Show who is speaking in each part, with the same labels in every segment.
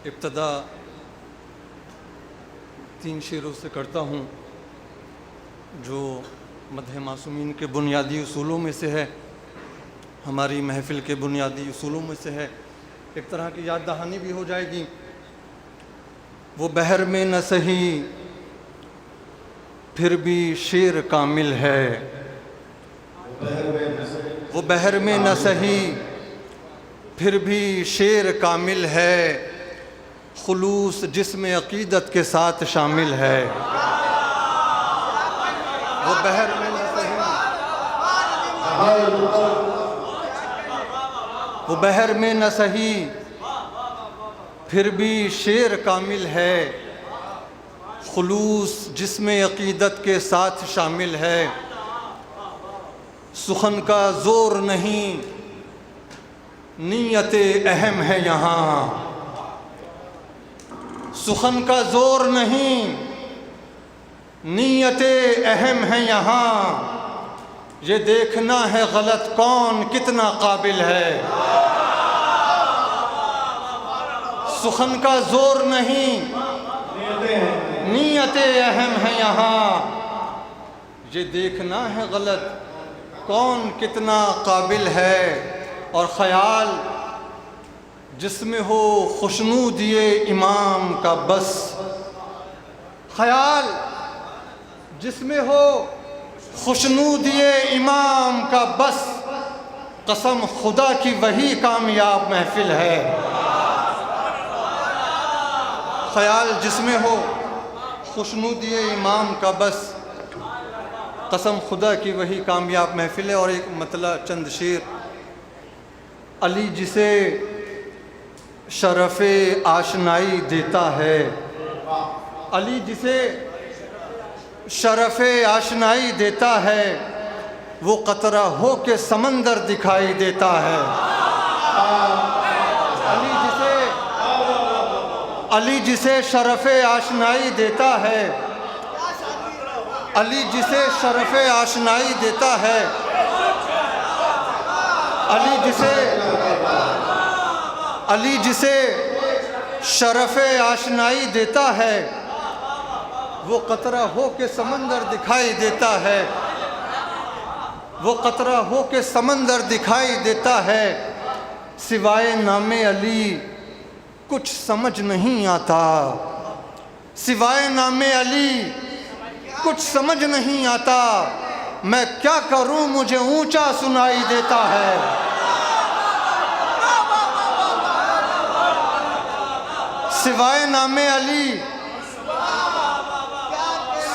Speaker 1: ابتدا 3 شعروں سے کرتا ہوں جو مدح معصومین کے بنیادی اصولوں میں سے ہے، ہماری محفل کے بنیادی اصولوں میں سے ہے، ایک طرح کی یاد دہانی بھی ہو جائے گی۔ وہ بحر میں نہ سہی پھر بھی شعر کامل ہے، وہ بحر میں نہ سہی پھر بھی شعر کامل ہے، خلوص جسم عقیدت کے ساتھ شامل ہے۔ وہ بحر میں نہ سہی وہ بحر میں نہ سہی پھر بھی شعر کامل ہے، خلوص جسم عقیدت کے ساتھ شامل ہے۔ سخن کا زور نہیں نیت اہم ہے یہاں، سخن کا زور نہیں نیت اہم ہے یہاں، یہ دیکھنا ہے غلط کون کتنا قابل ہے۔ سخن کا زور نہیں نیت اہم ہے یہاں، یہ دیکھنا ہے غلط کون کتنا قابل ہے۔ اور خیال جس میں ہو خوشنودی امام کا بس، خیال جس میں ہو خوشنودی امام کا بس، قسم خدا کی وہی کامیاب محفل ہے۔ خیال جس میں ہو خوشنودی امام کا بس، قسم خدا کی وہی کامیاب محفل ہے۔ اور ایک مطلع چند شعر۔ علی جسے شرف آشنائی دیتا ہے، علی جسے شرف آشنائی دیتا ہے، وہ قطرہ ہو کے سمندر دکھائی دیتا ہے۔ علی جسے شرف آشنائی دیتا ہے، علی جسے شرف آشنائی دیتا ہے، علی جسے شرف آشنائی دیتا ہے، وہ قطرہ ہو کے سمندر دکھائی دیتا ہے، وہ قطرہ ہو کے سمندر دکھائی دیتا ہے۔ سوائے نام علی کچھ سمجھ نہیں آتا، سوائے نام علی کچھ سمجھ نہیں آتا، میں کیا کروں مجھے اونچا سنائی دیتا ہے۔ سوائے نام علی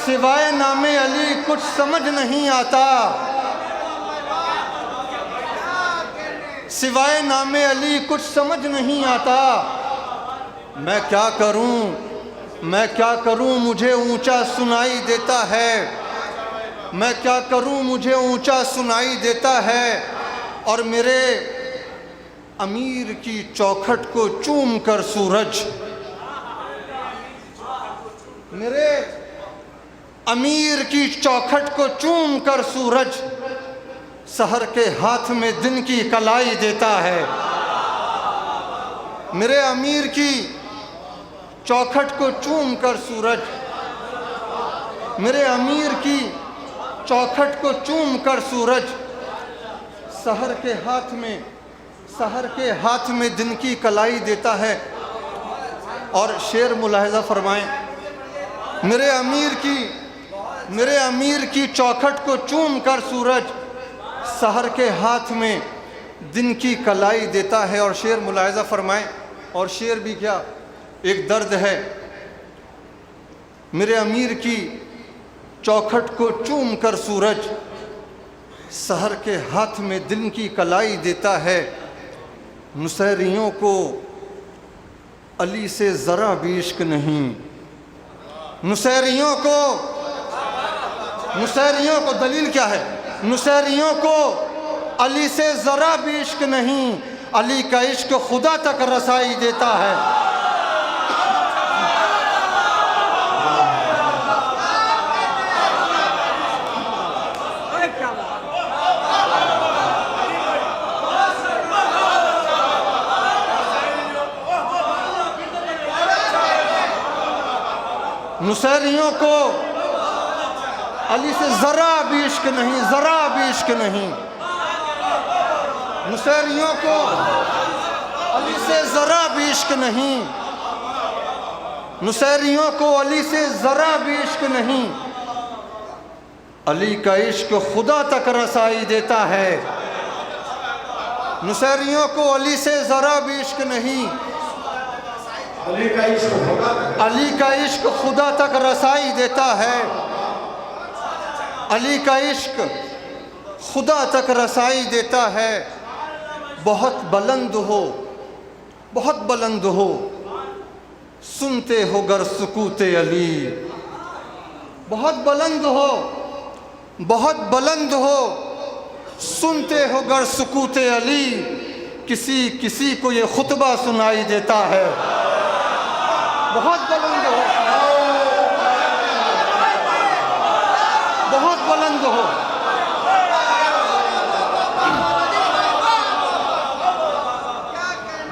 Speaker 1: سوائے نام علی کچھ سمجھ نہیں آتا، سوائے نام علی کچھ سمجھ نہیں آتا، میں کیا کروں مجھے اونچا سنائی دیتا ہے، میں کیا کروں مجھے اونچا سنائی دیتا ہے۔ اور میرے امیر کی چوکھٹ کو چوم کر سورج، میرے امیر کی چوکھٹ کو چوم کر سورج، سحر کے ہاتھ میں دن کی کلائی دیتا ہے۔ میرے امیر کی چوکھٹ کو چوم کر سورج، میرے امیر کی چوکھٹ کو چوم کر سورج، سحر کے ہاتھ میں دن کی کلائی دیتا ہے۔ اور شعر ملاحظہ فرمائیں۔ میرے امیر کی چوکھٹ کو چوم کر سورج، سحر کے ہاتھ میں دن کی کلائی دیتا ہے۔ اور شعر ملاحظہ فرمائیں۔ اور شعر بھی کیا ایک درد ہے۔ میرے امیر کی چوکھٹ کو چوم کر سورج، سحر کے ہاتھ میں دن کی کلائی دیتا ہے۔ نصیریوں کو علی سے ذرا بھی عشق نہیں، نصیریوں کو دلیل کیا ہے؟ نصیریوں کو علی سے ذرا بھی عشق نہیں، علی کا عشق خدا تک رسائی دیتا ہے۔ نصیریوں کو علی سے ذرا بھی عشق نہیں، ذرا بھی عشق نہیں، نصیریوں کو علی سے ذرا بھی عشق نہیں، نصیریوں کو علی سے ذرا بھی عشق نہیں، علی کا عشق خدا تک رسائی دیتا ہے، نصیریوں کو علی سے ذرا بھی عشق نہیں، علی کا عشق خدا تک رسائی دیتا ہے، علی کا عشق خدا تک رسائی دیتا ہے، بہت بلند ہو، بہت بلند ہو، سنتے ہو گر سکوت علی، بہت بلند ہو، بہت بلند ہو، سنتے ہو گر سکوت علی، کسی کسی کو یہ خطبہ سنائی دیتا ہے، بہت بلند ہو، بہت بلند ہو،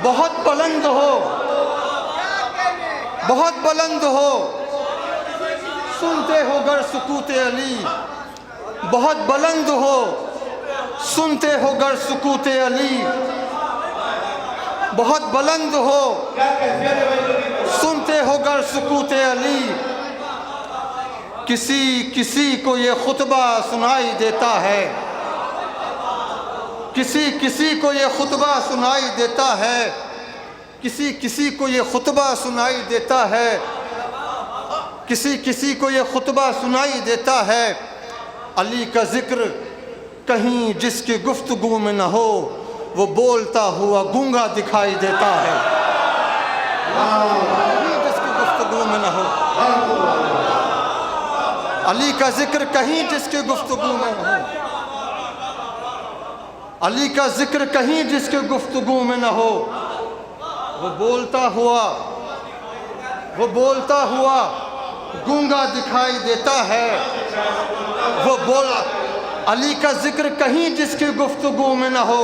Speaker 1: بہت بلند ہو، بہت بلند ہو، سنتے ہو گر سکوت علی، بہت بلند ہو، سنتے ہو گر سکوت علی، بہت بلند ہو، سنتے ہو گر سکوت علی، کسی کسی کو یہ خطبہ سنائی دیتا ہے، کسی کسی کو یہ خطبہ سنائی دیتا ہے، کسی کسی کو یہ خطبہ سنائی دیتا ہے، کسی کسی کو یہ خطبہ سنائی دیتا ہے، علی کا ذکر کہیں جس کی گفتگو میں نہ ہو وہ بولتا ہوا گونگا دکھائی دیتا ہے، کہیں جس کی گفتگو میں نہ ہو، علی کا ذکر کہیں جس کی گفتگو میں نہ ہو، علی کا ذکر کہیں جس کی گفتگو میں نہ ہو، وہ بولتا ہوا گونگا دکھائی دیتا ہے، وہ علی کا ذکر کہیں جس کی گفتگو میں نہ ہو،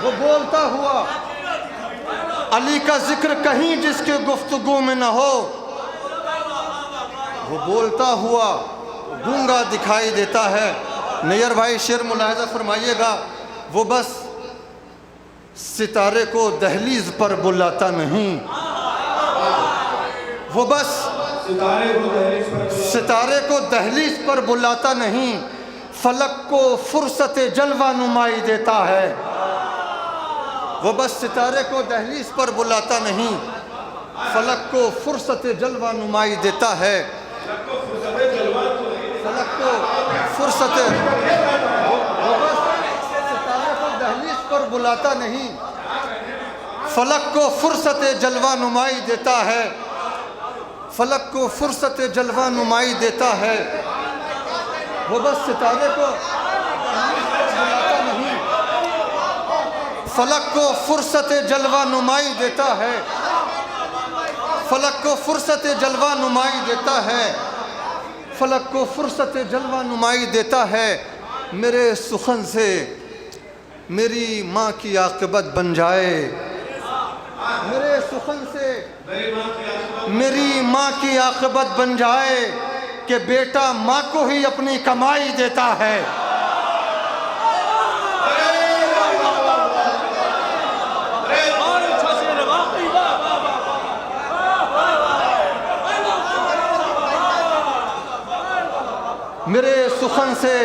Speaker 1: وہ بولتا ہوا، علی کا ذکر کہیں جس کی گفتگو میں نہ ہو، وہ بولتا ہوا گونگا دکھائی دیتا ہے۔ نیئر بھائی شعر ملاحظہ فرمائیے گا، وہ بس ستارے کو دہلیز پر بلاتا نہیں، وہ بس ستارے کو دہلیز پر بلاتا نہیں، فلک کو فرصت جلوہ نمائی دیتا ہے، وہ بس ستارے کو دہلیز پر بلاتا نہیں، فلک کو فرصت جلوہ نمائی دیتا ہے، فلک کو فرصت، وہ بس ستارے کو دہلیز پر بلاتا نہیں، فلک کو فرصت جلوہ نمائی دیتا ہے، فلک کو فرصت جلوہ نمائی دیتا ہے، وہ بس ستارے کو بلاتا نہیں، فلک کو فرصت جلوہ نمائی دیتا ہے، فلک کو فرصت جلوہ نمائی دیتا ہے، فلک کو فرصت جلوہ نمائی دیتا ہے، میرے سخن سے میری ماں کی عاقبت بن جائے، میرے سخن سے میری ماں کی عاقبت بن جائے کہ بیٹا ماں کو ہی اپنی کمائی دیتا ہے، میرے سخن سے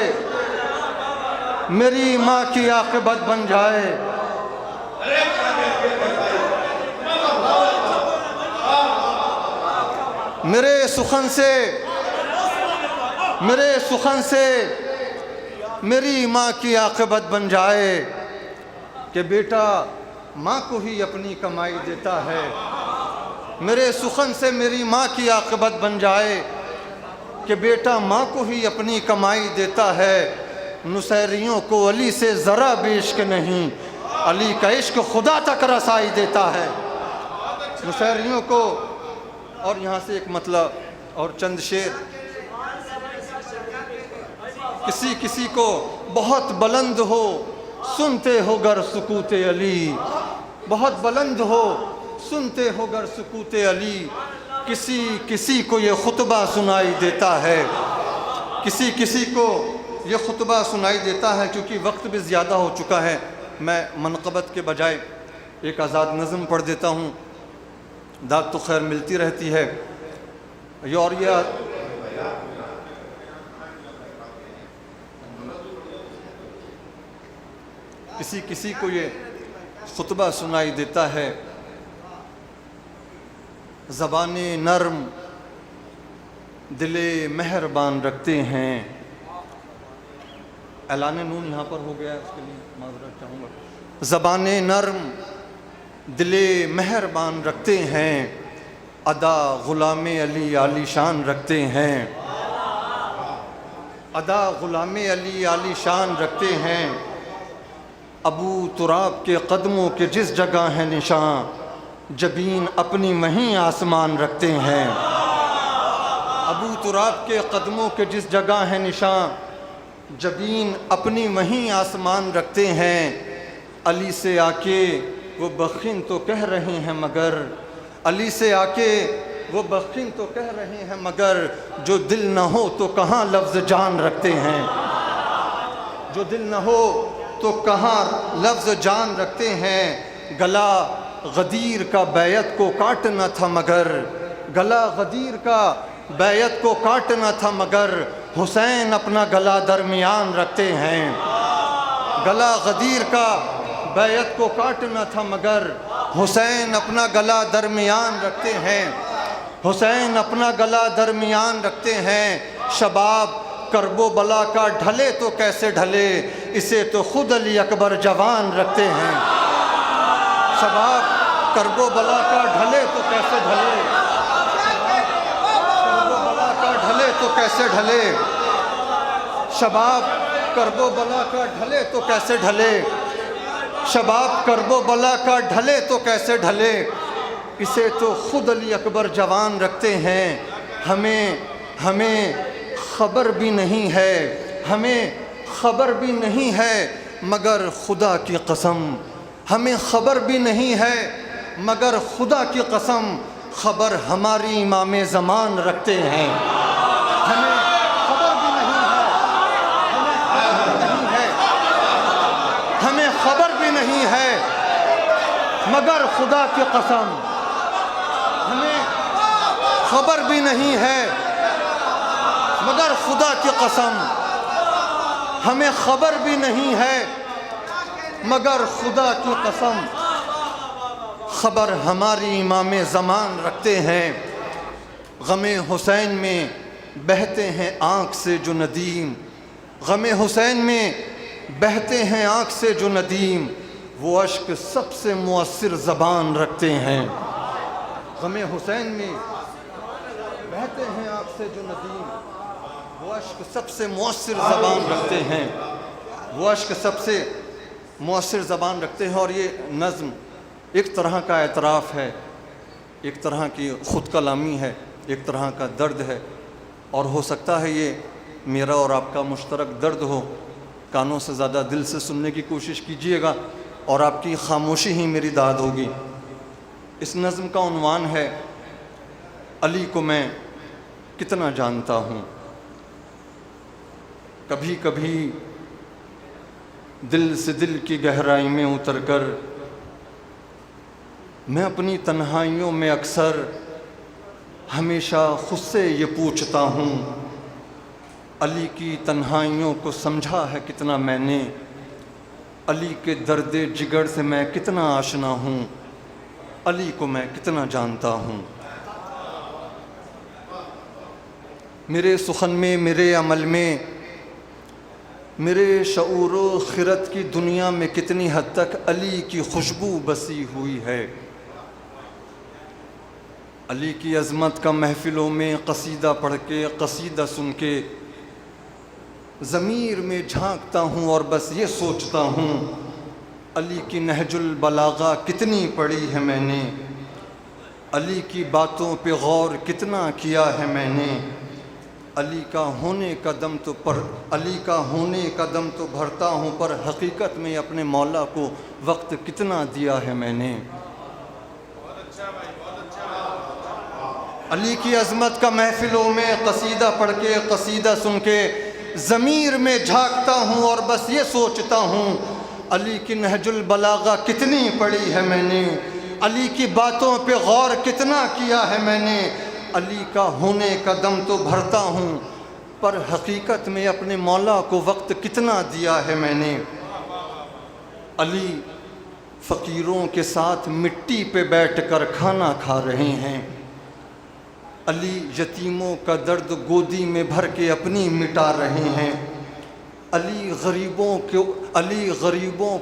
Speaker 1: میری ماں کی عاقبت بن جائے، میرے سخن سے میری ماں کی عاقبت بن جائے کہ بیٹا ماں کو ہی اپنی کمائی دیتا ہے، میرے سخن سے میری ماں کی عاقبت بن جائے کہ بیٹا ماں کو ہی اپنی کمائی دیتا ہے، نصیریوں کو علی سے ذرا بھی عشق نہیں، علی کا عشق خدا تک رسائی دیتا ہے، نصیریوں کو۔ اور یہاں سے ایک مطلب اور چند شعر، کسی کسی کو بہت بلند ہو، سنتے ہو گر سکوت علی، بہت بلند ہو سنتے ہو گر سکوت علی، کسی کسی کو یہ خطبہ سنائی دیتا ہے، کسی کسی کو یہ خطبہ سنائی دیتا ہے۔ کیونکہ وقت بھی زیادہ ہو چکا ہے، میں منقبت کے بجائے ایک آزاد نظم پڑھ دیتا ہوں، داد تو خیر ملتی رہتی ہے۔ اور یہ کسی کسی کو یہ خطبہ سنائی دیتا ہے، زبان نرم دل مہربان رکھتے ہیں۔ اعلان نون یہاں پر ہو گیا ہے، اس کے لیے معذرت چاہوں گا۔ زبان نرم دل مہربان رکھتے ہیں، ادا غلام علی عالی شان رکھتے ہیں، ادا غلام علی عالی شان رکھتے ہیں۔ ابو تراب کے قدموں کے جس جگہ ہے نشان، جبین اپنی وہیں آسمان رکھتے ہیں۔ ابو تراب کے قدموں کے جس جگہ ہے نشان، جبین اپنی وہیں آسمان رکھتے ہیں۔ علی سے آ کے وہ بخن تو کہہ رہے ہیں مگر، علی سے آ کے وہ بخن تو کہہ رہے ہیں مگر، جو دل نہ ہو تو کہاں لفظ جان رکھتے ہیں، جو دل نہ ہو تو کہاں لفظ جان رکھتے ہیں۔ گلا غدیر کا بیعت کو کاٹنا تھا مگر، گلا غدیر کا بیعت کو کاٹنا تھا مگر، حسین اپنا گلا درمیان رکھتے ہیں۔ گلا غدیر کا بیعت کو کاٹنا تھا مگر، حسین اپنا گلا درمیان رکھتے ہیں، حسین اپنا گلا درمیان رکھتے ہیں۔ شباب کرب و بلا کا ڈھلے تو کیسے ڈھلے، اسے تو خود علی اکبر جوان رکھتے ہیں۔ شباب کرب و بلا کا ڈھلے تو کیسے ڈھلے، کرب و بلا کا ڈھلے تو کیسے ڈھلے، شباب کرب و بلا کا ڈھلے تو کیسے ڈھلے، شباب کرب و بلا کا ڈھلے تو کیسے ڈھلے، اسے تو خود علی اکبر جوان رکھتے ہیں۔ ہمیں خبر بھی نہیں ہے، ہمیں خبر بھی نہیں ہے مگر خدا کی قسم، ہمیں خبر بھی نہیں ہے مگر خدا کی قسم، خبر ہماری امام زمان رکھتے ہیں۔ ہمیں خبر بھی نہیں ہے، ہمیں خبر بھی نہیں ہے مگر خدا کی قسم، ہمیں خبر بھی نہیں ہے مگر خدا کی قسم، ہمیں خبر بھی نہیں ہے مگر خدا کی قسم، خبر ہماری امام زمان رکھتے ہیں۔ غم حسین میں بہتے ہیں آنکھ سے جو ندیم، غم حسین میں بہتے ہیں آنکھ سے جو ندیم، وہ اشک سب سے مؤثر زبان رکھتے ہیں۔ غم حسین میں بہتے ہیں آنکھ سے جو ندیم، وہ اشک سب سے مؤثر زبان رکھتے ہیں، وہ اشک سب سے مؤثر زبان رکھتے ہیں۔ اور یہ نظم ایک طرح کا اعتراف ہے، ایک طرح کی خود کلامی ہے، ایک طرح کا درد ہے، اور ہو سکتا ہے یہ میرا اور آپ کا مشترک درد ہو۔ کانوں سے زیادہ دل سے سننے کی کوشش کیجئے گا، اور آپ کی خاموشی ہی میری داد ہوگی۔ اس نظم کا عنوان ہے علی کو میں کتنا جانتا ہوں۔ کبھی کبھی دل سے دل کی گہرائی میں اتر کر میں اپنی تنہائیوں میں اکثر ہمیشہ خود سے یہ پوچھتا ہوں، علی کی تنہائیوں کو سمجھا ہے کتنا میں نے، علی کے درد جگر سے میں کتنا آشنا ہوں، علی کو میں کتنا جانتا ہوں۔ میرے سخن میں، میرے عمل میں، میرے شعور و خرد کی دنیا میں کتنی حد تک علی کی خوشبو بسی ہوئی ہے۔ علی کی عظمت کا محفلوں میں قصیدہ پڑھ کے، قصیدہ سن کے ضمیر میں جھانکتا ہوں اور بس یہ سوچتا ہوں، علی کی نہج البلاغہ کتنی پڑھی ہے میں نے، علی کی باتوں پہ غور کتنا کیا ہے میں نے، علی کا ہونے کا دم تو علی کا ہونے کا دم تو بھرتا ہوں، پر حقیقت میں اپنے مولا کو وقت کتنا دیا ہے میں نے۔ علی کی عظمت کا محفلوں میں قصیدہ پڑھ کے، قصیدہ سن کے ضمیر میں جھانکتا ہوں اور بس یہ سوچتا ہوں، علی کی نہج البلاغہ کتنی پڑھی ہے میں نے، علی کی باتوں پہ غور کتنا کیا ہے میں نے۔ علی کا ہونے کا دم تو بھرتا ہوں، پر حقیقت میں اپنے مولا کو وقت کتنا دیا ہے میں نے۔ علی فقیروں کے ساتھ مٹی پہ بیٹھ کر کھانا کھا رہے ہیں، علی یتیموں کا درد گودی میں بھر کے اپنی مٹا رہے ہیں، علی غریبوں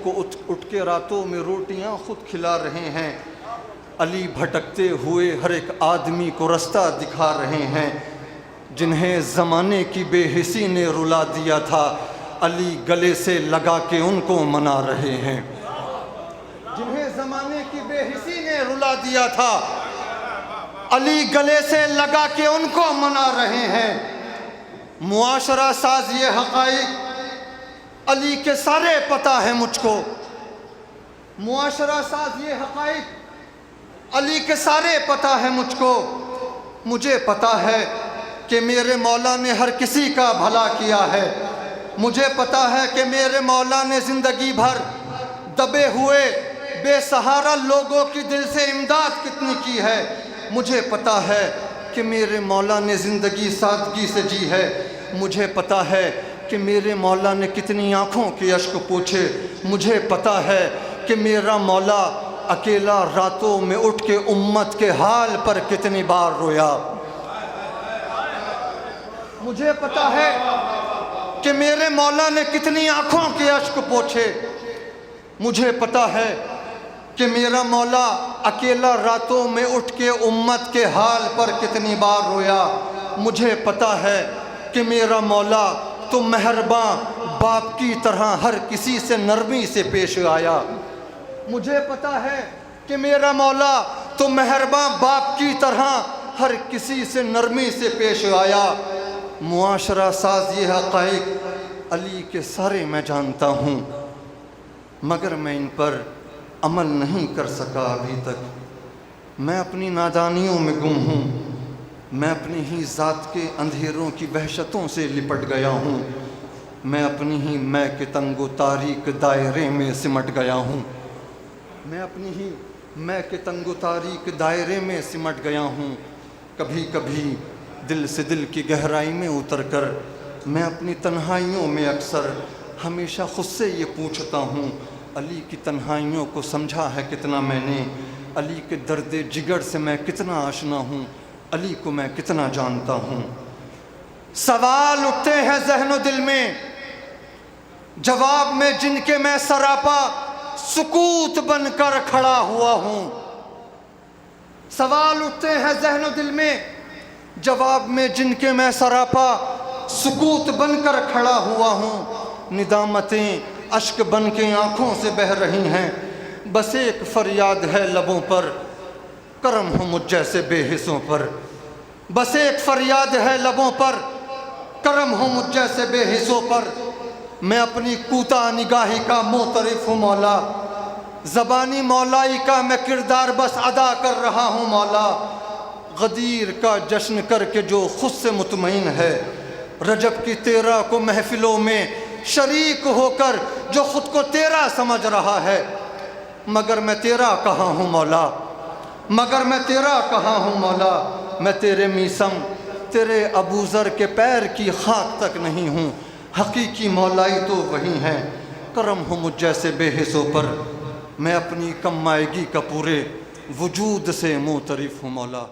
Speaker 1: کو اٹھ کے راتوں میں روٹیاں خود کھلا رہے ہیں، علی بھٹکتے ہوئے ہر ایک آدمی کو رستہ دکھا رہے ہیں، جنہیں زمانے کی بے حسی نے رلا دیا تھا، علی گلے سے لگا کے ان کو منا رہے ہیں، جنہیں زمانے کی بے حسی نے رلا دیا تھا، علی گلے سے لگا کے ان کو منا رہے ہیں۔ معاشرہ ساز یہ حقائق علی کے سارے پتہ ہے مجھ کو، معاشرہ ساز یہ حقائق علی کے سارے پتہ ہے مجھ کو، مجھے پتہ ہے کہ میرے مولا نے ہر کسی کا بھلا کیا ہے، مجھے پتہ ہے کہ میرے مولا نے زندگی بھر دبے ہوئے بے سہارا لوگوں کی دل سے امداد کتنی کی ہے، مجھے پتہ ہے کہ میرے مولا نے زندگی سادگی سے جی ہے، مجھے پتہ ہے کہ میرے مولا نے کتنی آنکھوں کے اشک پوچھے، مجھے پتہ ہے کہ میرا مولا اکیلا راتوں میں اٹھ کے امت کے حال پر کتنی بار رویا، مجھے پتہ ہے کہ میرے مولا نے کتنی آنکھوں کے اشک پوچھے، مجھے پتہ ہے کہ میرا مولا اکیلا راتوں میں اٹھ کے امت کے حال پر کتنی بار رویا، مجھے پتہ ہے کہ میرا مولا تو مہرباں باپ کی طرح ہر کسی سے نرمی سے پیش آیا، مجھے پتہ ہے کہ میرا مولا تو مہرباں باپ کی طرح ہر کسی سے نرمی سے پیش آیا۔ معاشرہ ساز یہ حقائق علی کے سارے میں جانتا ہوں، مگر میں ان پر عمل نہیں کر سکا ابھی تک، میں اپنی نادانیوں میں گم ہوں، میں اپنی ہی ذات کے اندھیروں کی وحشتوں سے لپٹ گیا ہوں، میں اپنی ہی میں کے تنگ و تاریک دائرے میں سمٹ گیا ہوں، میں اپنی ہی میں کے تنگ و تاریک دائرے میں سمٹ گیا ہوں۔ کبھی کبھی دل سے دل کی گہرائی میں اتر کر میں اپنی تنہائیوں میں اکثر ہمیشہ خود سے یہ پوچھتا ہوں، علی کی تنہائیوں کو سمجھا ہے کتنا میں نے، علی کے درد جگر سے میں کتنا آشنا ہوں، علی کو میں کتنا جانتا ہوں۔ سوال اٹھتے ہیں ذہن و دل میں، جواب میں جن کے میں سراپا سکوت بن کر کھڑا ہوا ہوں، سوال اٹھتے ہیں ذہن و دل میں، جواب میں جن کے میں سراپا سکوت بن کر کھڑا ہوا ہوں، ندامتیں اشک بن کے آنکھوں سے بہہ رہی ہیں، بس ایک فریاد ہے لبوں پر، کرم ہو مجھ جیسے بے حسوں پر، بس ایک فریاد ہے لبوں پر، کرم ہو مجھ جیسے بے حسوں پر، میں اپنی کوتاہ نگاہی کا معترف ہوں مولا، زبانی مولائی کا میں کردار بس ادا کر رہا ہوں مولا، غدیر کا جشن کر کے جو خود سے مطمئن ہے، رجب کی 13 کو محفلوں میں شریک ہو کر جو خود کو تیرا سمجھ رہا ہے، مگر میں تیرا کہاں ہوں مولا، مگر میں تیرا کہاں ہوں مولا، میں تیرے میسم تیرے ابو ذر کے پیر کی خاک تک نہیں ہوں، حقیقی مولائی تو وہی ہے، کرم ہو مجھ جیسے بے حسوں پر، میں اپنی کم مائگی کا پورے وجود سے معترف ہوں مولا۔